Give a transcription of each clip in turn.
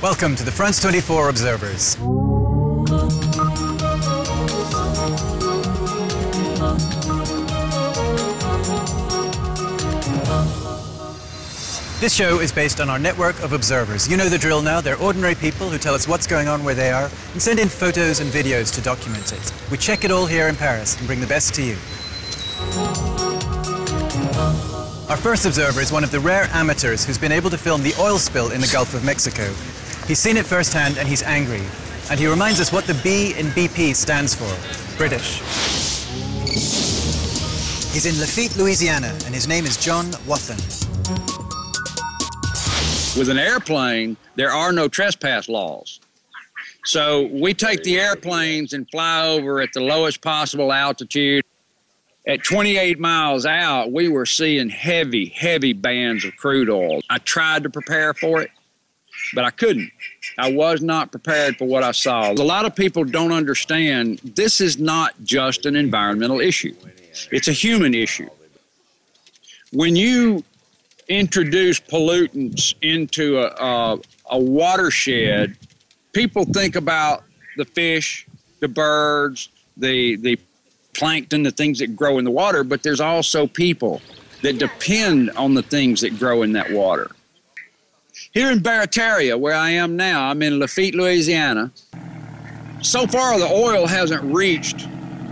Welcome to the France 24 Observers. This show is based on our network of observers. You know the drill now. They're ordinary people who tell us what's going on where they are and send in photos and videos to document it. We check it all here in Paris and bring the best to you. Our first observer is one of the rare amateurs who's been able to film the oil spill in the Gulf of Mexico. He's seen it firsthand and he's angry. And he reminds us what the B in BP stands for, British. He's in Lafitte, Louisiana, and his name is John Wathen. With an airplane, there are no trespass laws. So we take the airplanes and fly over at the lowest possible altitude. At 28 miles out, we were seeing heavy bands of crude oil. I tried to prepare for it, but I couldn't. I was not prepared for what I saw. A lot of people don't understand this is not just an environmental issue. It's a human issue. When you introduce pollutants into a watershed, people think about the fish, the birds, the plankton, the things that grow in the water, but there's also people that depend on the things that grow in that water. Here in Barataria, where I am now, I'm in Lafitte, Louisiana. So far, the oil hasn't reached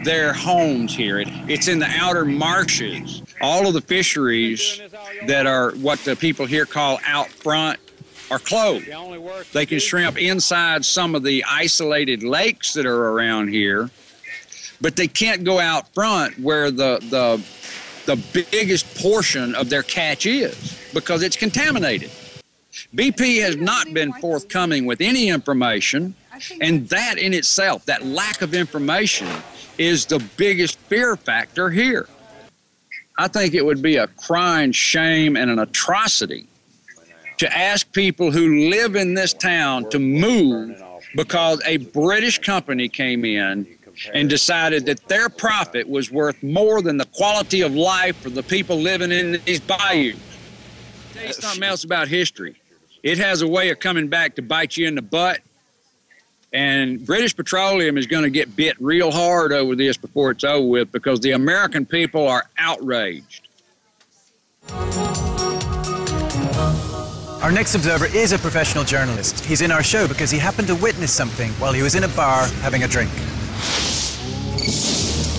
their homes here. It's in the outer marshes. All of the fisheries that are what the people here call out front are closed. They can shrimp inside some of the isolated lakes that are around here, but they can't go out front where the biggest portion of their catch is because it's contaminated. BP has not been forthcoming with any information, and that in itself, that lack of information, is the biggest fear factor here. I think it would be a crying shame and an atrocity to ask people who live in this town to move because a British company came in and decided that their profit was worth more than the quality of life for the people living in these bayous. I'll tell you something else about history. It has a way of coming back to bite you in the butt. And British Petroleum is going to get bit real hard over this before it's over with because the American people are outraged. Our next observer is a professional journalist. He's in our show because he happened to witness something while he was in a bar having a drink.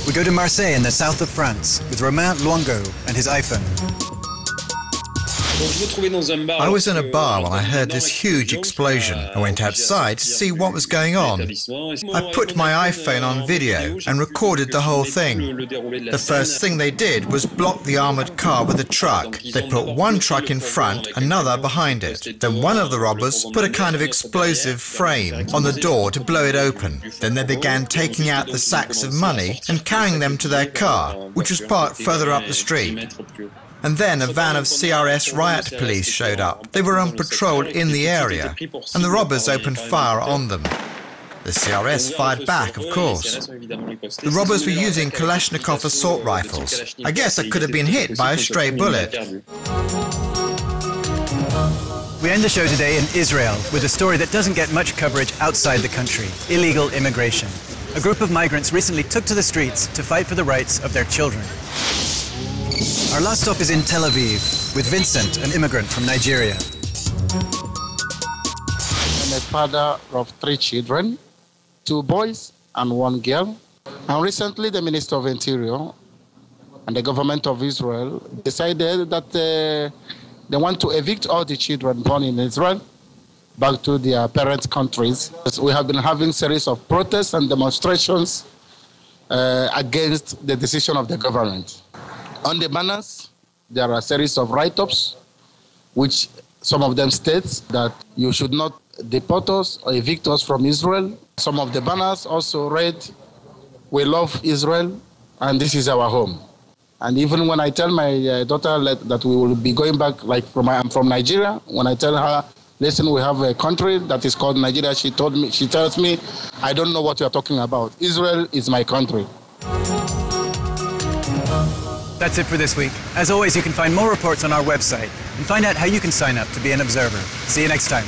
We go to Marseille in the south of France with Romain Luango and his iPhone. I was in a bar when I heard this huge explosion. I went outside to see what was going on. I put my iPhone on video and recorded the whole thing. The first thing they did was block the armoured car with a truck. They put one truck in front, another behind it. Then one of the robbers put a kind of explosive frame on the door to blow it open. Then they began taking out the sacks of money and carrying them to their car, which was parked further up the street. And then a van of CRS riot police showed up. They were on patrol in the area, and the robbers opened fire on them. The CRS fired back, of course. The robbers were using Kalashnikov assault rifles. I guess I could have been hit by a stray bullet. We end the show today in Israel with a story that doesn't get much coverage outside the country: illegal immigration. A group of migrants recently took to the streets to fight for the rights of their children. Our last stop is in Tel Aviv with Vincent, an immigrant from Nigeria. I'm a father of 3 children, 2 boys and 1 girl. And recently the Minister of Interior and the government of Israel decided that they want to evict all the children born in Israel back to their parent countries. We have been having a series of protests and demonstrations against the decision of the government. On the banners, there are a series of write-ups, which some of them states that you should not deport us or evict us from Israel. Some of the banners also read, "We love Israel, and this is our home." And even when I tell my daughter that we will be going back, I'm from Nigeria, when I tell her, listen, we have a country that is called Nigeria, she tells me, I don't know what you're talking about. Israel is my country. That's it for this week. As always, you can find more reports on our website and find out how you can sign up to be an observer. See you next time.